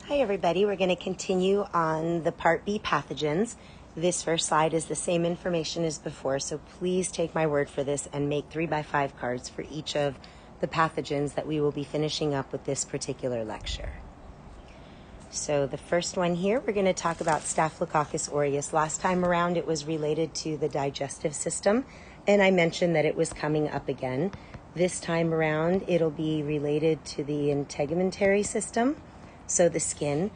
Hi everybody, we're going to continue on the Part B pathogens. This first slide is the same information as before, so please take my word for this and make 3x5 cards for each of the pathogens that we will be finishing up with this particular lecture. So the first one here, we're going to talk about Staphylococcus aureus. Last time around it was related to the digestive system, and I mentioned that it was coming up again. This time around it'll be related to the integumentary system. So the skin,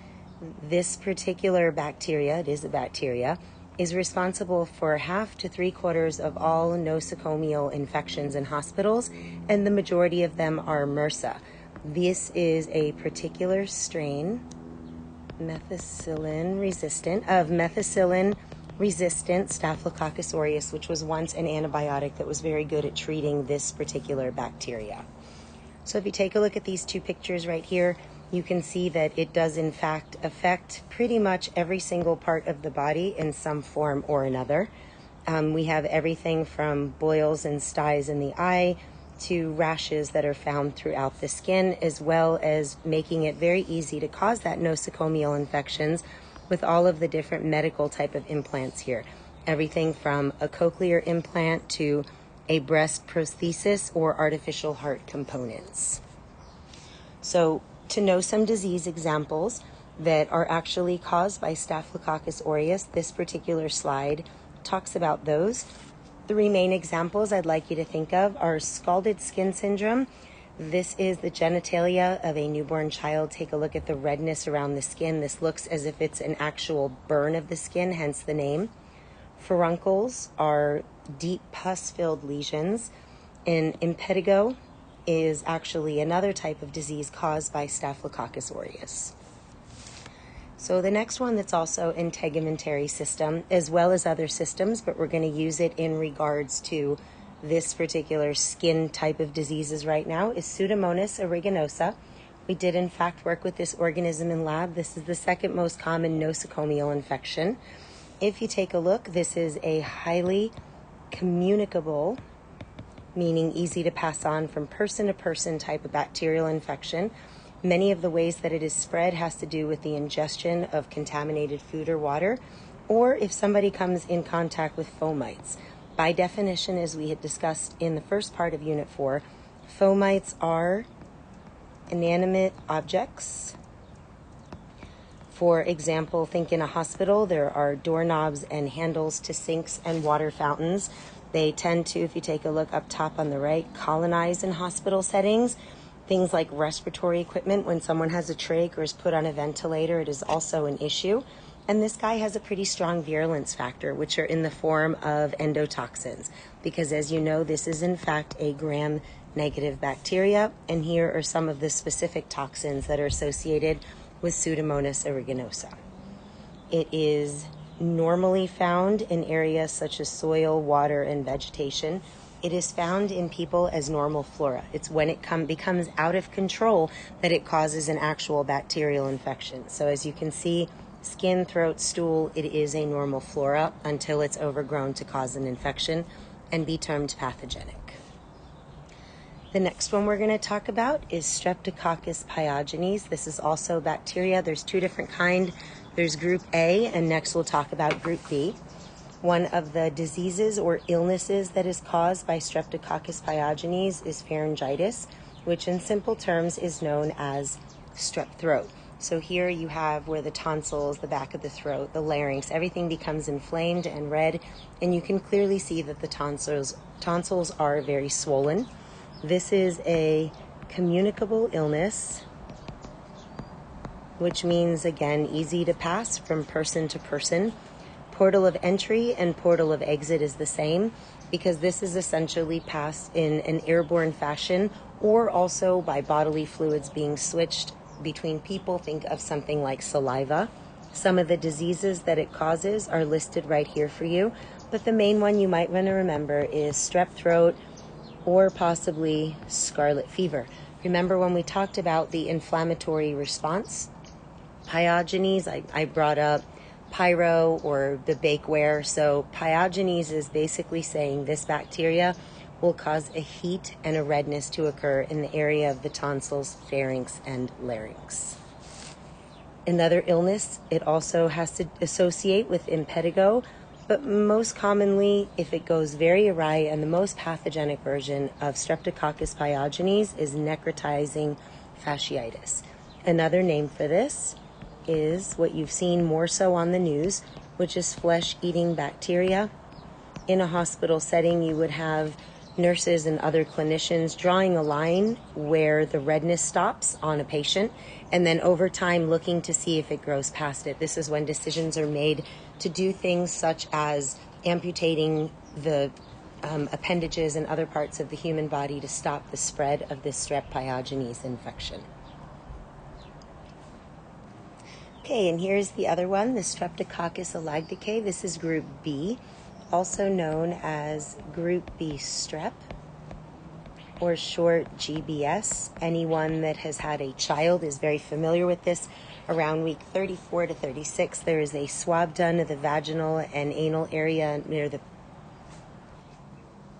this particular bacteria, it is a bacteria, is responsible for 1/2 to 3/4 of all nosocomial infections in hospitals, and the majority of them are MRSA. This is a particular strain, methicillin-resistant Staphylococcus aureus, which was once an antibiotic that was very good at treating this particular bacteria. So if you take a look at these two pictures right here, you can see that it does in fact affect pretty much every single part of the body in some form or another. We have everything from boils and styes in the eye to rashes that are found throughout the skin, as well as making it very easy to cause that nosocomial infections with all of the different medical type of implants here. Everything from a cochlear implant to a breast prosthesis or artificial heart components. So to know some disease examples that are actually caused by Staphylococcus aureus, this particular slide talks about those. 3 main examples I'd like you to think of are scalded skin syndrome. This is the genitalia of a newborn child. Take a look at the redness around the skin. This looks as if it's an actual burn of the skin, hence the name. Furuncles are deep pus-filled lesions, and impetigo is actually another type of disease caused by Staphylococcus aureus. So the next one that's also integumentary system, as well as other systems, but we're going to use it in regards to this particular skin type of diseases right now, is Pseudomonas aeruginosa. We did in fact work with this organism in lab. This is the second most common nosocomial infection. If you take a look, this is a highly communicable, meaning easy to pass on from person to person type of bacterial infection. Many of the ways that it is spread has to do with the ingestion of contaminated food or water, or if somebody comes in contact with fomites. By definition, as we had discussed in the first part of Unit 4, fomites are inanimate objects. For example, think in a hospital, there are doorknobs and handles to sinks and water fountains. They tend to, if you take a look up top on the right, colonize in hospital settings. Things like respiratory equipment, when someone has a trach or is put on a ventilator, it is also an issue. And this guy has a pretty strong virulence factor, which are in the form of endotoxins, because as you know, this is in fact a gram-negative bacteria, and here are some of the specific toxins that are associated with Pseudomonas aeruginosa. It is normally found in areas such as soil, water, and vegetation. It is found in people as normal flora. It's when it becomes out of control that it causes an actual bacterial infection. So as you can see, skin, throat, stool, it is a normal flora until it's overgrown to cause an infection and be termed pathogenic. The next one we're going to talk about is Streptococcus pyogenes. This is also bacteria. There's 2 different kinds. There's group A, and next we'll talk about group B. One of the diseases or illnesses that is caused by Streptococcus pyogenes is pharyngitis, which in simple terms is known as strep throat. So here you have where the tonsils, the back of the throat, the larynx, everything becomes inflamed and red, and you can clearly see that the tonsils are very swollen. This is a communicable illness, which means, again, easy to pass from person to person. Portal of entry and portal of exit is the same, because this is essentially passed in an airborne fashion or also by bodily fluids being switched between people. Think of something like saliva. Some of the diseases that it causes are listed right here for you, but the main one you might want to remember is strep throat or possibly scarlet fever. Remember when we talked about the inflammatory response? Pyogenes, I brought up pyro or the bakeware. So pyogenes is basically saying this bacteria will cause a heat and a redness to occur in the area of the tonsils, pharynx, and larynx. Another illness it also has to associate with impetigo, but most commonly, if it goes very awry, and the most pathogenic version of Streptococcus pyogenes is necrotizing fasciitis. Another name for this is what you've seen more so on the news, which is flesh-eating bacteria. In a hospital setting, you would have nurses and other clinicians drawing a line where the redness stops on a patient, and then over time looking to see if it grows past it. This is when decisions are made to do things such as amputating the appendages and other parts of the human body to stop the spread of this strep pyogenes infection. Okay, and here's the other one, the Streptococcus alagdicae. This is group B, also known as group B strep, or short GBS. Anyone that has had a child is very familiar with this. Around week 34 to 36, there is a swab done of the vaginal and anal area near the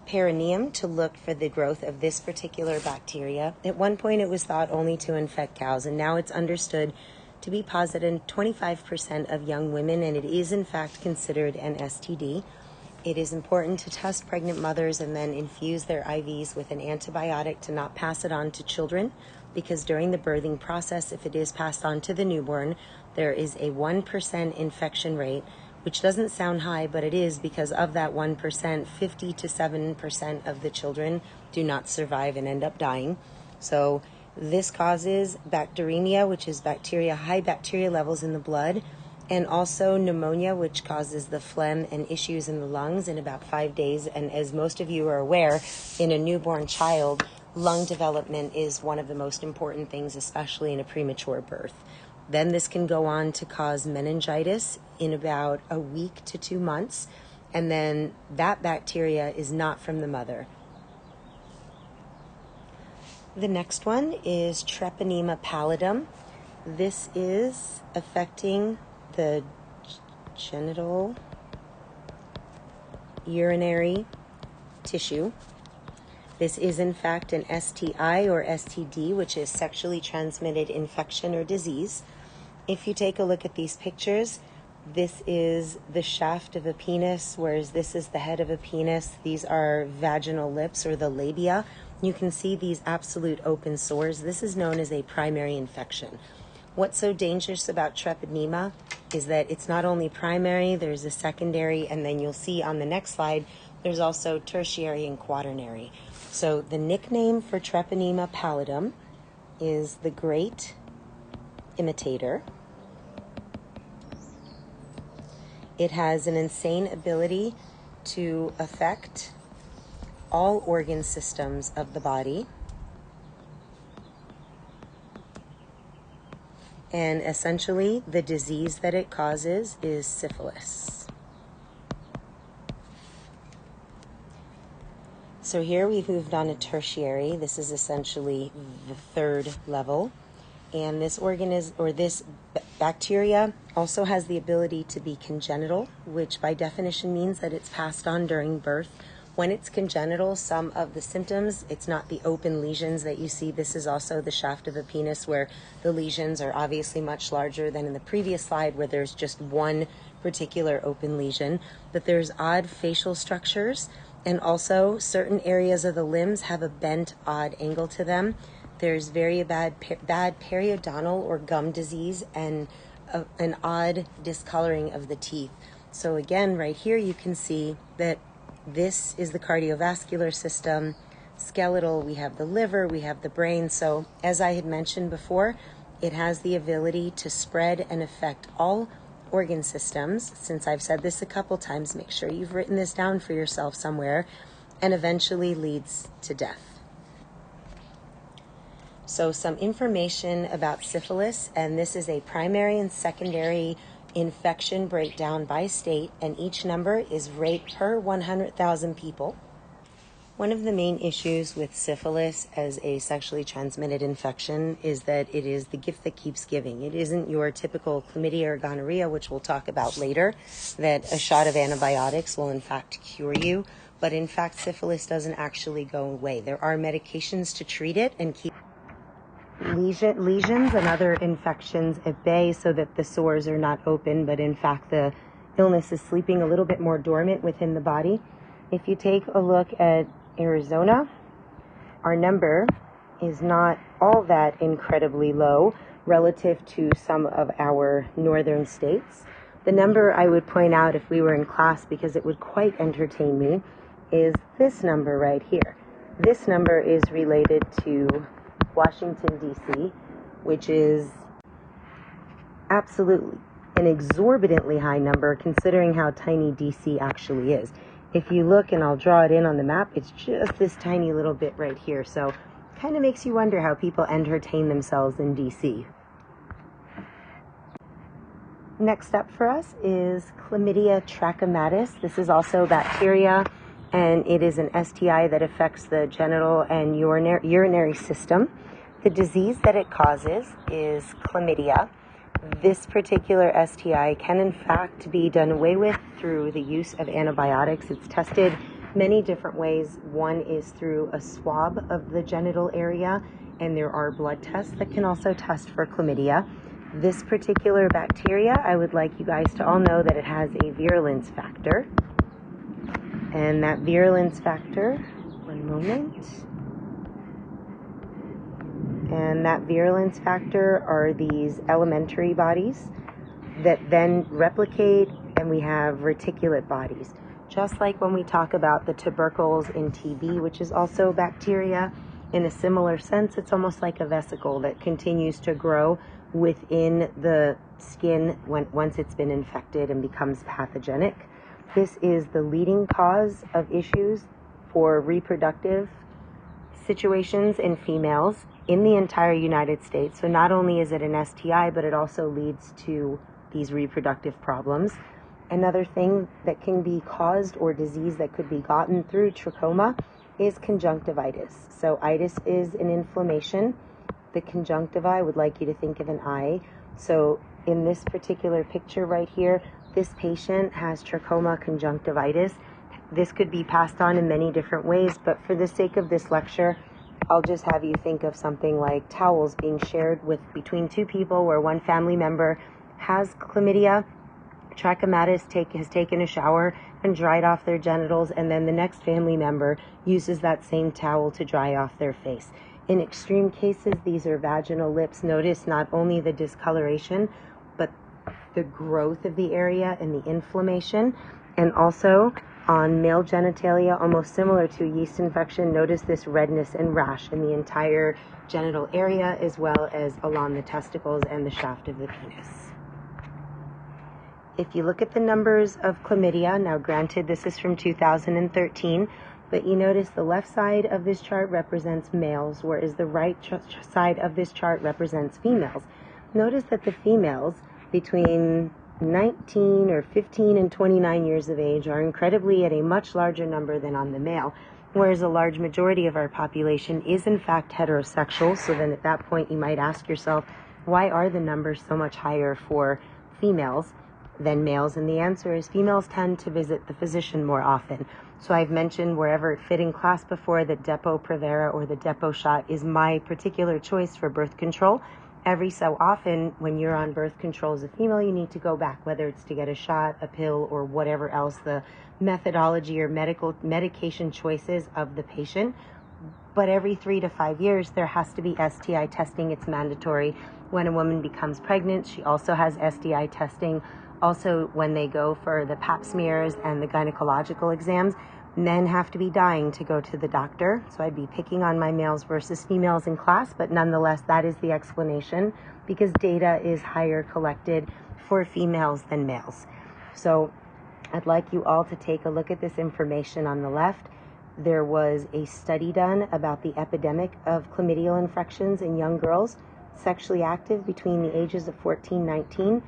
perineum to look for the growth of this particular bacteria. At one point, it was thought only to infect cows, and now it's understood to be positive in 25% of young women, and it is in fact considered an STD. It is important to test pregnant mothers and then infuse their IVs with an antibiotic to not pass it on to children, because during the birthing process, if it is passed on to the newborn, there is a 1% infection rate, which doesn't sound high, but it is, because of that 1%, 50 to 7% of the children do not survive and end up dying. So this causes bacteremia, which is high bacteria levels in the blood, and also pneumonia, which causes the phlegm and issues in the lungs in about 5 days. And as most of you are aware, in a newborn child, lung development is one of the most important things, especially in a premature birth. Then this can go on to cause meningitis in about a week to 2 months, and then that bacteria is not from the mother. The next one is Treponema pallidum. This is affecting the genital urinary tissue. This is in fact an STI or STD, which is sexually transmitted infection or disease. If you take a look at these pictures, this is the shaft of a penis, whereas this is the head of a penis. These are vaginal lips, or the labia. You can see these absolute open sores. This is known as a primary infection. What's so dangerous about treponema is that it's not only primary, there's a secondary, and then you'll see on the next slide, there's also tertiary and quaternary. So the nickname for Treponema pallidum is the great imitator. It has an insane ability to affect all organ systems of the body. And essentially, the disease that it causes is syphilis. So here we've moved on to tertiary. This is essentially the third level. And this this bacteria also has the ability to be congenital, which by definition means that it's passed on during birth. When it's congenital, some of the symptoms, it's not the open lesions that you see. This is also the shaft of a penis, where the lesions are obviously much larger than in the previous slide, where there's just one particular open lesion. But there's odd facial structures, and also certain areas of the limbs have a bent, odd angle to them. There's very bad periodontal or gum disease, and an odd discoloring of the teeth. So again, right here you can see that this is the cardiovascular system. Skeletal, we have the liver, we have the brain. So as I had mentioned before, it has the ability to spread and affect all organ systems. Since I've said this a couple times, make sure you've written this down for yourself somewhere, and eventually leads to death. So some information about syphilis, and this is a primary and secondary infection breakdown by state, and each number is rate per 100,000 people. One of the main issues with syphilis as a sexually transmitted infection is that it is the gift that keeps giving. It isn't your typical chlamydia or gonorrhea, which we'll talk about later, that a shot of antibiotics will in fact cure you. But in fact, syphilis doesn't actually go away. There are medications to treat it and keep lesions and other infections at bay so that the sores are not open, but in fact the illness is sleeping a little bit more dormant within the body. If you take a look at Arizona, our number is not all that incredibly low relative to some of our northern states. The number I would point out if we were in class, because it would quite entertain me, is this number right here. This number is related to Washington, D.C., which is absolutely an exorbitantly high number considering how tiny D.C. actually is. If you look, and I'll draw it in on the map, it's just this tiny little bit right here. So kind of makes you wonder how people entertain themselves in D.C. Next up for us is chlamydia trachomatis. This is also bacteria, and it is an STI that affects the genital and urinary system. The disease that it causes is chlamydia. This particular STI can in fact be done away with through the use of antibiotics. It's tested many different ways. One is through a swab of the genital area, and there are blood tests that can also test for chlamydia. This particular bacteria, I would like you guys to all know that it has a virulence factor. And that virulence factor, one moment. And that virulence factor are these elementary bodies that then replicate, and we have reticulate bodies. Just like when we talk about the tubercles in TB, which is also bacteria, in a similar sense, it's almost like a vesicle that continues to grow within the skin once it's been infected and becomes pathogenic. This is the leading cause of issues for reproductive situations in females in the entire United States. So not only is it an STI, but it also leads to these reproductive problems. Another thing that can be caused, or disease that could be gotten through trachoma, is conjunctivitis. So itis is an inflammation. The conjunctiva, I would like you to think of an eye. So in this particular picture right here, this patient has trachoma conjunctivitis. This could be passed on in many different ways, but for the sake of this lecture, I'll just have you think of something like towels being shared between two people where one family member has chlamydia trachomatis, has taken a shower and dried off their genitals, and then the next family member uses that same towel to dry off their face. In extreme cases, these are vaginal lips. Notice not only the discoloration, but the growth of the area and the inflammation. And also on male genitalia, almost similar to a yeast infection, notice this redness and rash in the entire genital area, as well as along the testicles and the shaft of the penis. If you look at the numbers of chlamydia, now granted this is from 2013, but you notice the left side of this chart represents males, whereas the right side of this chart represents females. Notice that the females between 19 or 15 and 29 years of age are incredibly at a much larger number than on the male, whereas a large majority of our population is in fact heterosexual. So then at that point you might ask yourself, why are the numbers so much higher for females than males? And the answer is females tend to visit the physician more often. So I've mentioned wherever it fit in class before that Depo-Provera or the Depo shot is my particular choice for birth control. Every so often when you're on birth control as a female, you need to go back, whether it's to get a shot, a pill, or whatever else the methodology or medication choices of the patient. But every 3 to 5 years, there has to be STI testing. It's mandatory. When a woman becomes pregnant, she also has STI testing. Also, when they go for the pap smears and the gynecological exams, men have to be dying to go to the doctor. So I'd be picking on my males versus females in class, but nonetheless, that is the explanation, because data is higher collected for females than males. So I'd like you all to take a look at this information on the left. There was a study done about the epidemic of chlamydial infections in young girls, sexually active between the ages of 14 and 19.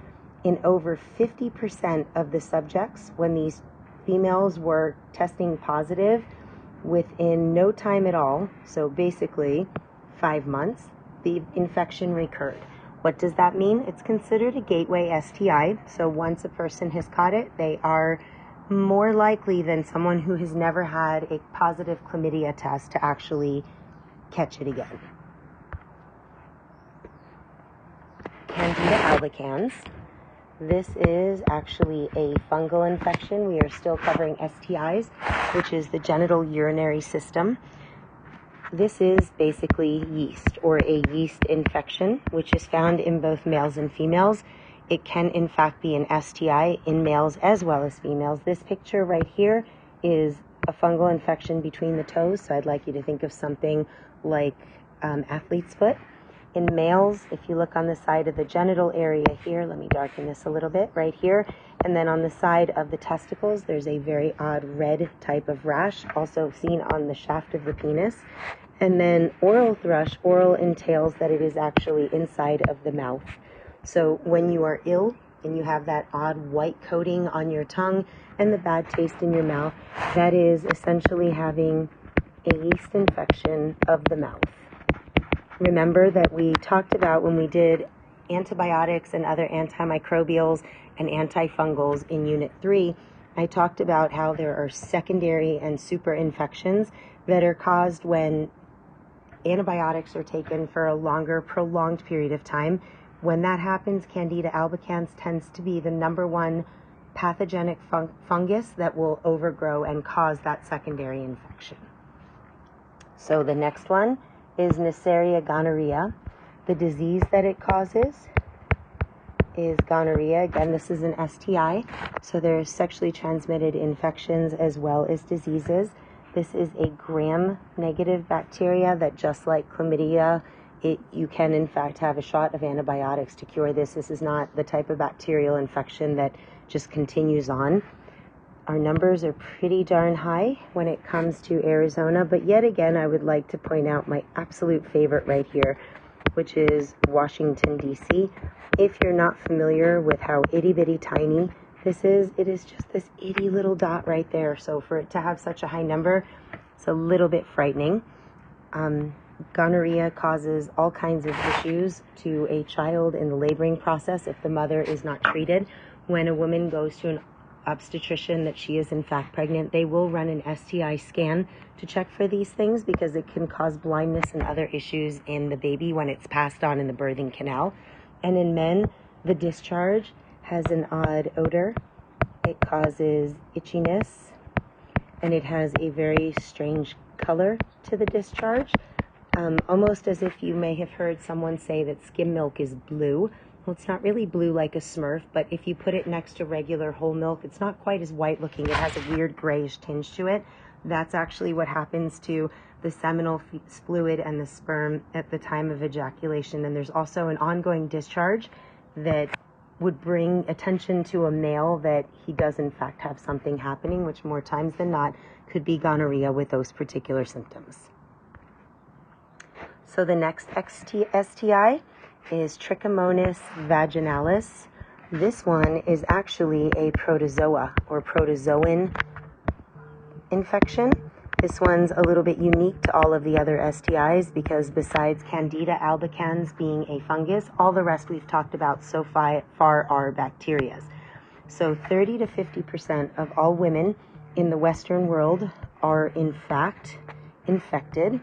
In over 50% of the subjects, when these females were testing positive, within no time at all, so basically 5 months, the infection recurred. What does that mean? It's considered a gateway STI. So once a person has caught it, they are more likely than someone who has never had a positive chlamydia test to actually catch it again. Candida albicans. This is actually a fungal infection. We are still covering STIs, which is the genital urinary system. This is basically yeast, or a yeast infection, which is found in both males and females. It can in fact be an STI in males as well as females. This picture right here is a fungal infection between the toes, so I'd like you to think of something like athlete's foot. In males, if you look on the side of the genital area here, let me darken this a little bit, right here, and then on the side of the testicles, there's a very odd red type of rash, also seen on the shaft of the penis. And then oral thrush, oral entails that it is actually inside of the mouth. So when you are ill and you have that odd white coating on your tongue and the bad taste in your mouth, that is essentially having a yeast infection of the mouth. Remember that we talked about when we did antibiotics and other antimicrobials and antifungals in Unit 3, I talked about how there are secondary and super infections that are caused when antibiotics are taken for a longer, prolonged period of time. When that happens, Candida albicans tends to be the #1 pathogenic fungus that will overgrow and cause that secondary infection. So the next one is Neisseria gonorrhea. The disease that it causes is gonorrhea. Again, this is an STI, so there's sexually transmitted infections as well as diseases. This is a gram-negative bacteria that, just like chlamydia, you can in fact have a shot of antibiotics to cure this. This is not the type of bacterial infection that just continues on. Our numbers are pretty darn high when it comes to Arizona, but yet again, I would like to point out my absolute favorite right here, which is Washington, D.C. If you're not familiar with how itty-bitty tiny this is, it is just this itty little dot right there. So for it to have such a high number, it's a little bit frightening. Gonorrhea causes all kinds of issues to a child in the laboring process if the mother is not treated. When a woman goes to an obstetrician that she is in fact pregnant, they will run an STI scan to check for these things because it can cause blindness and other issues in the baby when it's passed on in the birthing canal. And in men, the discharge has an odd odor. It causes itchiness, and it has a very strange color to the discharge, almost as if you may have heard someone say that skim milk is blue. Well, it's not really blue like a Smurf, but if you put it next to regular whole milk, it's not quite as white looking. It has a weird grayish tinge to it. That's actually what happens to the seminal fluid and the sperm at the time of ejaculation. And there's also an ongoing discharge that would bring attention to a male that he does in fact have something happening, which more times than not could be gonorrhea with those particular symptoms. So the next STI is Trichomonas vaginalis. This one is actually a protozoa or protozoan infection. This one's a little bit unique to all of the other STIs because besides Candida albicans being a fungus, all the rest we've talked about so far are bacteria. So 30 to 50% of all women in the Western world are in fact infected.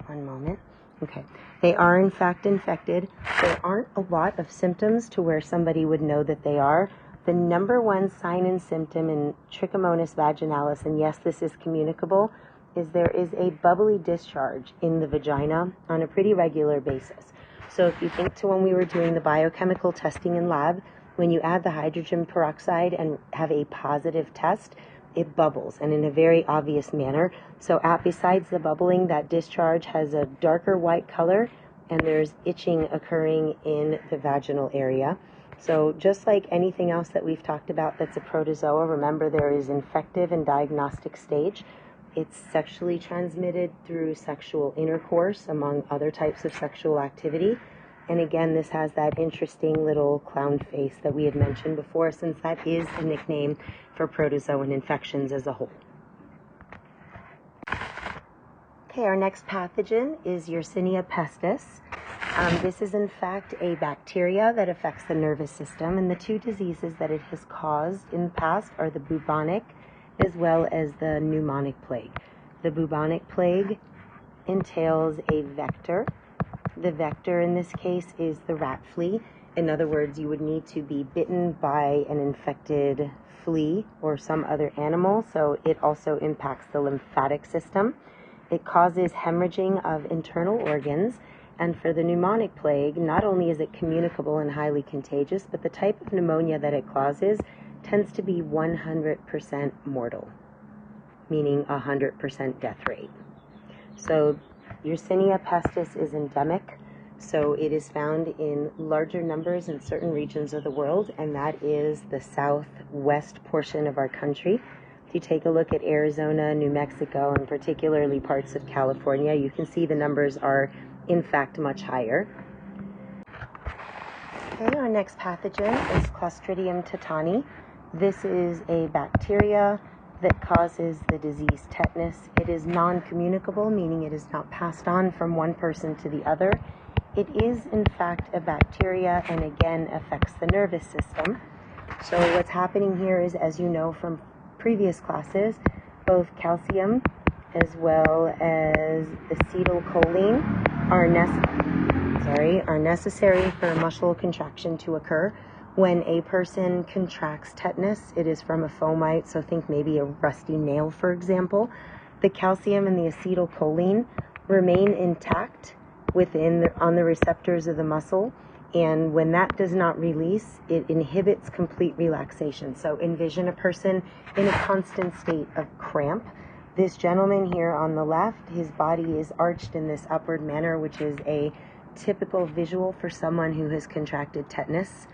One moment. Okay. They are in fact infected. There aren't a lot of symptoms to where somebody would know that they are. The #1 sign and symptom in Trichomonas vaginalis, and yes, this is communicable, is there is a bubbly discharge in the vagina on a pretty regular basis. So if you think to when we were doing the biochemical testing in lab, when you add the hydrogen peroxide and have a positive test, it bubbles, and in a very obvious manner. So besides the bubbling, that discharge has a darker white color, and there's itching occurring in the vaginal area. So just like anything else that we've talked about that's a protozoa, remember there is infective and diagnostic stage. It's sexually transmitted through sexual intercourse among other types of sexual activity. And again, this has that interesting little clown face that we had mentioned before, since that is a nickname for protozoan infections as a whole. Okay, our next pathogen is Yersinia pestis. This is in fact a bacteria that affects the nervous system, and the two diseases that it has caused in the past are the bubonic as well as the pneumonic plague. The bubonic plague entails a vector The vector in this case is the rat flea. In other words, you would need to be bitten by an infected flea or some other animal, so it also impacts the lymphatic system. It causes hemorrhaging of internal organs, and for the pneumonic plague, not only is it communicable and highly contagious, but the type of pneumonia that it causes tends to be 100% mortal, meaning 100% death rate. So Yersinia pestis is endemic, so it is found in larger numbers in certain regions of the world, and that is the southwest portion of our country. If you take a look at Arizona, New Mexico, and particularly parts of California, you can see the numbers are in fact much higher. Okay, our next pathogen is Clostridium tetani. This is a bacteria that causes the disease tetanus. It is non-communicable, meaning it is not passed on from one person to the other. It is in fact a bacteria and again affects the nervous system. So what's happening here is, as you know from previous classes, both calcium as well as acetylcholine are necessary for muscle contraction to occur. When a person contracts tetanus, it is from a fomite, so think maybe a rusty nail, for example. The calcium and the acetylcholine remain intact on the receptors of the muscle, and when that does not release, it inhibits complete relaxation. So envision a person in a constant state of cramp. This gentleman here on the left, his body is arched in this upward manner, which is a typical visual for someone who has contracted tetanus.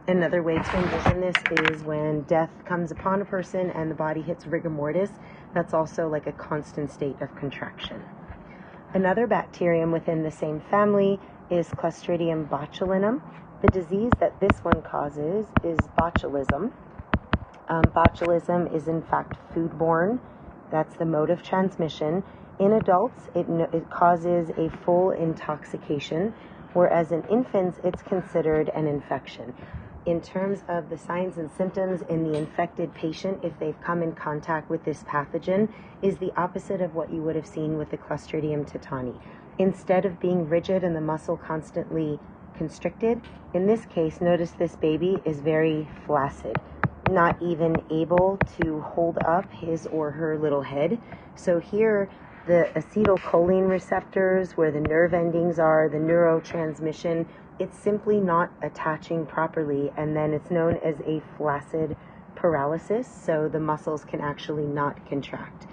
Another way to envision this is when death comes upon a person and the body hits rigor mortis. That's also like a constant state of contraction. Another bacterium within the same family is Clostridium botulinum. The disease that this one causes is botulism. Botulism is in fact foodborne. That's the mode of transmission. In adults, it causes a full intoxication, whereas in infants, it's considered an infection. In terms of the signs and symptoms in the infected patient, if they've come in contact with this pathogen, is the opposite of what you would have seen with the Clostridium tetani. Instead of being rigid and the muscle constantly constricted, in this case, notice this baby is very flaccid, not even able to hold up his or her little head. So here, the acetylcholine receptors, where the nerve endings are, the neurotransmission, it's simply not attaching properly, and then it's known as a flaccid paralysis, so the muscles can actually not contract.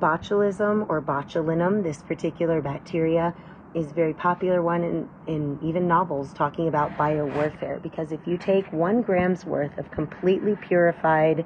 Botulism or botulinum, this particular bacteria, is a very popular one in even novels talking about biowarfare, because if you take 1 gram's worth of completely purified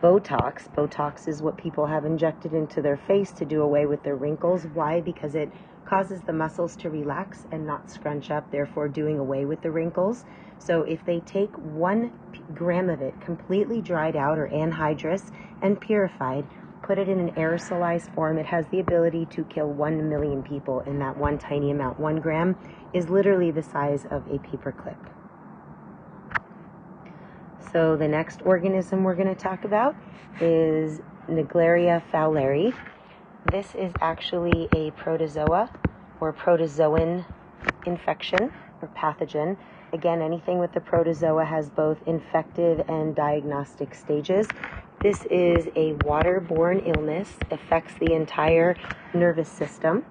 Botox is what people have injected into their face to do away with their wrinkles. Why? Because it causes the muscles to relax and not scrunch up, therefore doing away with the wrinkles. So if they take 1 gram of it completely dried out or anhydrous and purified, put it in an aerosolized form, it has the ability to kill 1 million people in that one tiny amount. 1 gram is literally the size of a paperclip. So the next organism we're going to talk about is Naegleria fowleri. This is actually a protozoa or protozoan infection or pathogen. Again, anything with the protozoa has both infective and diagnostic stages. This is a waterborne illness, affects the entire nervous system.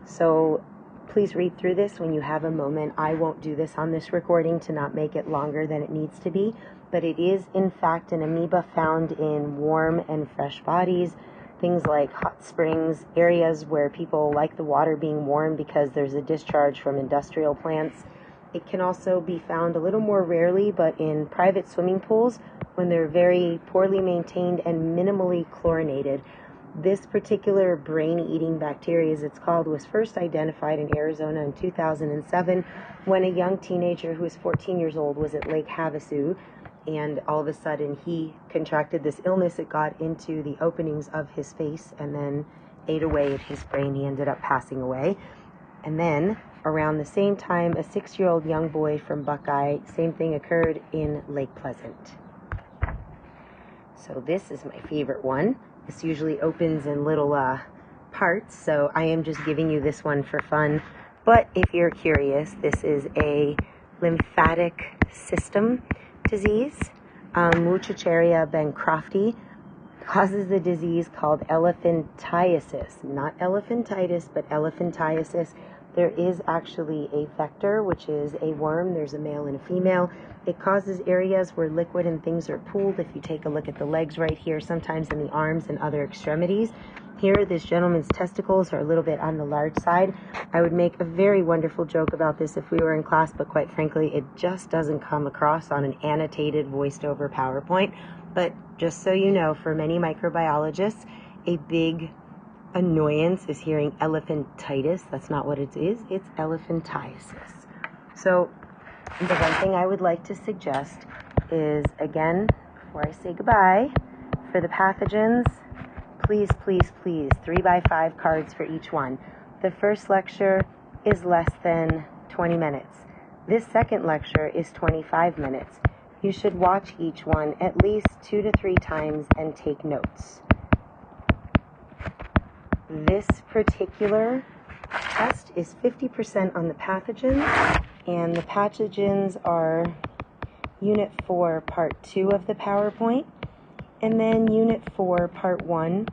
So please read through this when you have a moment. I won't do this on this recording to not make it longer than it needs to be, but it is in fact an amoeba found in warm and fresh bodies, things like hot springs, areas where people like the water being warm because there's a discharge from industrial plants. It can also be found a little more rarely, but in private swimming pools when they're very poorly maintained and minimally chlorinated. This particular brain-eating bacteria, as it's called, was first identified in Arizona in 2007 when a young teenager who was 14 years old was at Lake Havasu, and all of a sudden he contracted this illness. It got into the openings of his face and then ate away at his brain. He ended up passing away. And then around the same time, a 6-year-old young boy from Buckeye, same thing occurred in Lake Pleasant. So this is my favorite one. This usually opens in little parts, so I am just giving you this one for fun. But if you're curious, this is a lymphatic system disease. Wuchereria bancrofti causes a disease called elephantiasis. Not elephantitis, but elephantiasis. There is actually a vector, which is a worm. There's a male and a female. It causes areas where liquid and things are pooled. If you take a look at the legs right here, sometimes in the arms and other extremities. Here, this gentleman's testicles are a little bit on the large side. I would make a very wonderful joke about this if we were in class, but quite frankly, it just doesn't come across on an annotated, voiced-over PowerPoint. But just so you know, for many microbiologists, a big annoyance is hearing elephantitis. That's not what it is. It's elephantiasis. So the one thing I would like to suggest is, again, before I say goodbye, for the pathogens, please, please, please, 3x5 cards for each one. The first lecture is less than 20 minutes. This second lecture is 25 minutes. You should watch each one at least 2 to 3 times and take notes. This particular test is 50% on the pathogens, and the pathogens are Unit 4, Part 2 of the PowerPoint, and then Unit 4, Part 1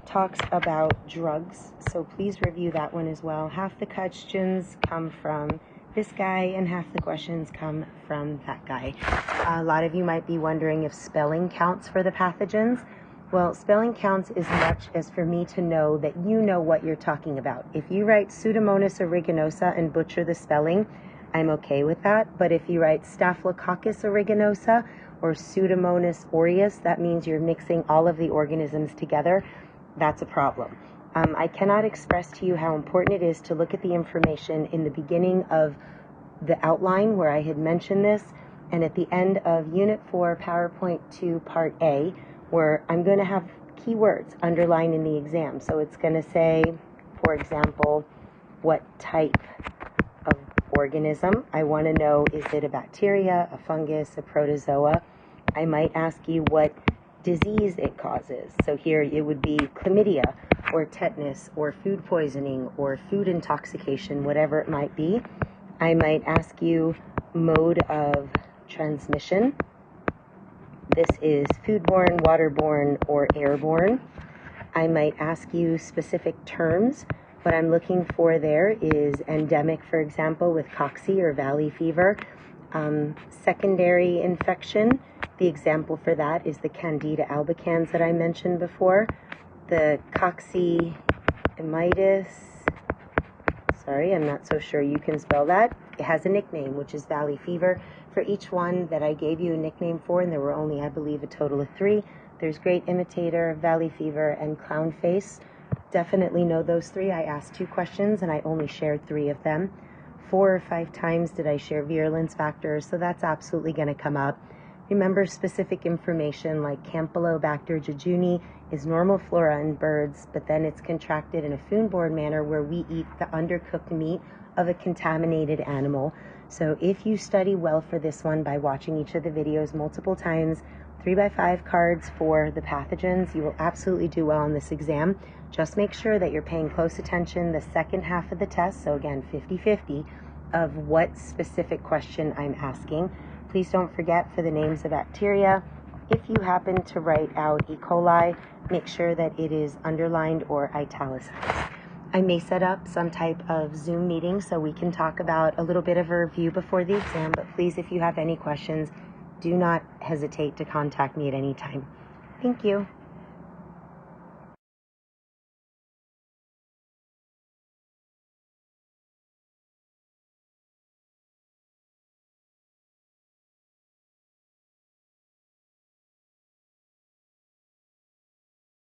talks about drugs, so please review that one as well. Half the questions come from this guy, and half the questions come from that guy. A lot of you might be wondering if spelling counts for the pathogens. Well, spelling counts as much as for me to know that you know what you're talking about. If you write Pseudomonas aeruginosa and butcher the spelling, I'm okay with that. But if you write Staphylococcus aeruginosa or Pseudomonas aureus, that means you're mixing all of the organisms together. That's a problem. I cannot express to you how important it is to look at the information in the beginning of the outline where I had mentioned this, and at the end of Unit 4, PowerPoint 2, Part A, where I'm going to have keywords underlined in the exam. So it's going to say, for example, what type of organism. I want to know, is it a bacteria, a fungus, a protozoa? I might ask you what disease it causes. So here it would be chlamydia or tetanus or food poisoning or food intoxication, whatever it might be. I might ask you mode of transmission. This is foodborne, waterborne, or airborne. I might ask you specific terms. What I'm looking for there is endemic, for example, with cocci or valley fever. Secondary infection, the example for that is the Candida albicans that I mentioned before. The cocci sorry, I'm not so sure you can spell that. It has a nickname, which is valley fever. For each one that I gave you a nickname for, and there were only, I believe, a total of 3, there's great imitator, valley fever, and clown face. Definitely know those 3. I asked 2 questions, and I only shared 3 of them. 4 or 5 times did I share virulence factors, so that's absolutely going to come up. Remember specific information like Campylobacter jejuni is normal flora in birds, but then it's contracted in a foodborne manner where we eat the undercooked meat of a contaminated animal. So if you study well for this one by watching each of the videos multiple times, 3x5 cards for the pathogens, you will absolutely do well on this exam. Just make sure that you're paying close attention the second half of the test, so again 50-50, of what specific question I'm asking. Please don't forget for the names of bacteria. If you happen to write out E. coli, make sure that it is underlined or italicized. I may set up some type of Zoom meeting so we can talk about a little bit of a review before the exam, but please, if you have any questions, do not hesitate to contact me at any time. Thank you.